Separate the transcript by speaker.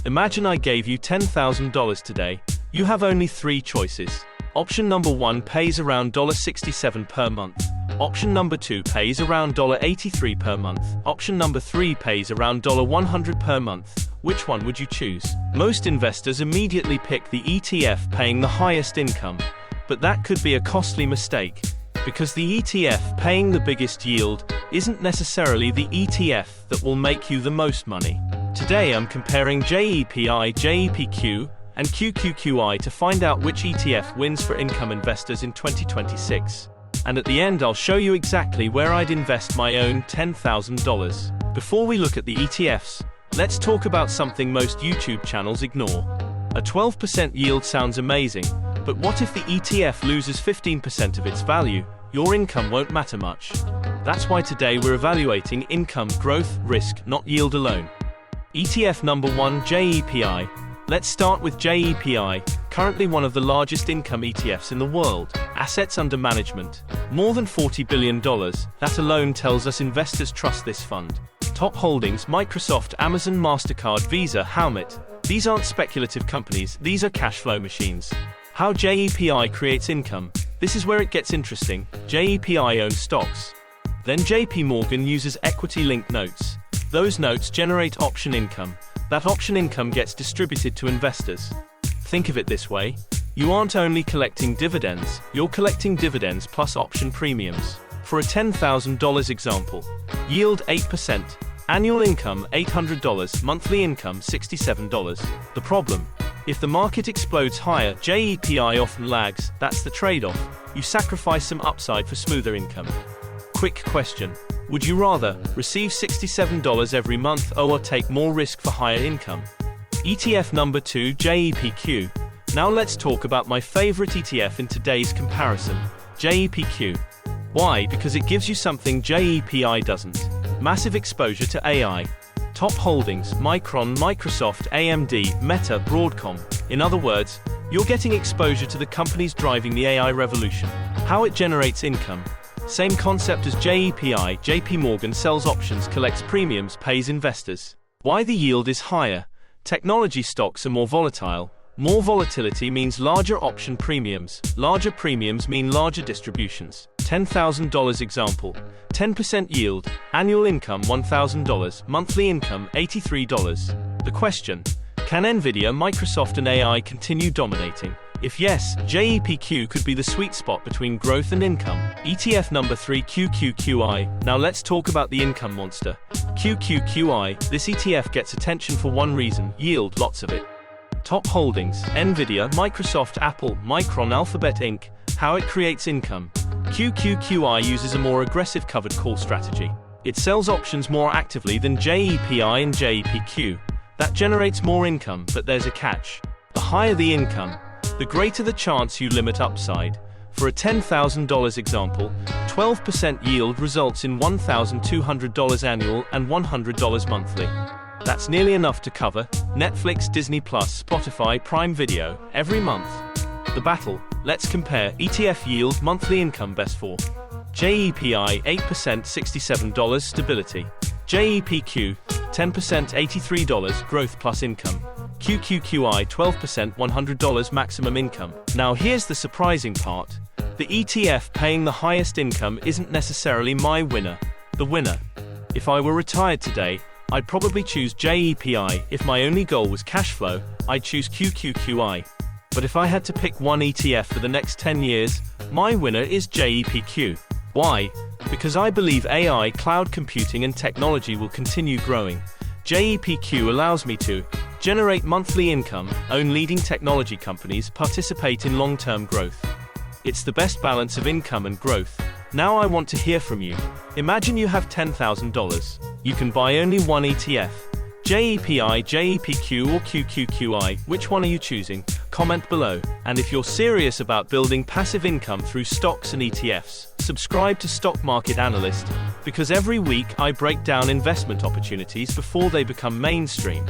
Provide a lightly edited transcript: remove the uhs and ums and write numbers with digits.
Speaker 1: Imagine I gave you $10,000 today. You have only 3 choices. Option number 1 pays around $67 per month. Option number 2 pays around $83 per month. Option number 3 pays around $100 per month. Which one would you choose? Most investors immediately pick the ETF paying the highest income. But that could be a costly mistake, because the ETF paying the biggest yield isn't necessarily the ETF that will make you the most money. Today I'm comparing JEPI, JEPQ, and QQQI to find out which ETF wins for income investors in 2026. And at the end I'll show you exactly where I'd invest my own $10,000. Before we look at the ETFs, let's talk about something most YouTube channels ignore. A 12% yield sounds amazing, but what if the ETF loses 15% of its value? Your income won't matter much. That's why today we're evaluating income, growth, risk, not yield alone. ETF number 1, JEPI. Let's start with JEPI, currently one of the largest income ETFs in the world. Assets under management, more than $40 billion. That alone tells us investors trust this fund. Top holdings: Microsoft, Amazon, MasterCard, Visa, Howmet. These aren't speculative companies, these are cash flow machines. How JEPI creates income. This is where it gets interesting. JEPI owns stocks. Then JP Morgan uses equity-linked notes. Those notes generate option income. That option income gets distributed to investors. Think of it this way. You aren't only collecting dividends, you're collecting dividends plus option premiums. For a $10,000 example, yield 8%, annual income $800, monthly income $67. The problem? If the market explodes higher, JEPI often lags. That's the trade-off. You sacrifice some upside for smoother income. Quick question. Would you rather receive $67 every month or take more risk for higher income? ETF number 2, JEPQ. Now let's talk about my favorite ETF in today's comparison, JEPQ. Why? Because it gives you something JEPI doesn't. Massive exposure to AI. Top holdings: Micron, Microsoft, AMD, Meta, Broadcom. In other words, you're getting exposure to the companies driving the AI revolution. How it generates income. Same concept as JEPI. JP Morgan sells options, collects premiums, pays investors. Why the yield is higher? Technology stocks are more volatile. More volatility means larger option premiums. Larger premiums mean larger distributions. $10,000 example. 10% yield. Annual income $1,000. Monthly income $83. The question: can Nvidia, Microsoft and AI continue dominating? If yes, JEPQ could be the sweet spot between growth and income. ETF number 3, QQQI. Now let's talk about the income monster. QQQI. This ETF gets attention for one reason: yield, lots of it. Top holdings: Nvidia, Microsoft, Apple, Micron, Alphabet Inc. How it creates income. QQQI uses a more aggressive covered call strategy. It sells options more actively than JEPI and JEPQ. That generates more income, but there's a catch. The higher the income, the greater the chance you limit upside. For a $10,000 example, 12% yield results in $1,200 annual and $100 monthly. That's nearly enough to cover Netflix, Disney+, Spotify, Prime Video every month. The battle. Let's compare. ETF yield, monthly income best for. JEPI 8%, $67 stability. JEPQ 10%, $83 growth plus income. QQQI 12%, $100 maximum income. Now here's the surprising part. The ETF paying the highest income isn't necessarily my winner. The winner. If I were retired today, I'd probably choose JEPI. If my only goal was cash flow, I'd choose QQQI. But if I had to pick one ETF for the next 10 years, my winner is JEPQ. Why? Because I believe AI, cloud computing and technology will continue growing. JEPQ allows me to generate monthly income, own leading technology companies, participate in long-term growth. It's the best balance of income and growth. Now I want to hear from you. Imagine you have $10,000. You can buy only one ETF. JEPI, JEPQ or QQQI, which one are you choosing? Comment below. And if you're serious about building passive income through stocks and ETFs, subscribe to Stock Market Analyst, because every week I break down investment opportunities before they become mainstream.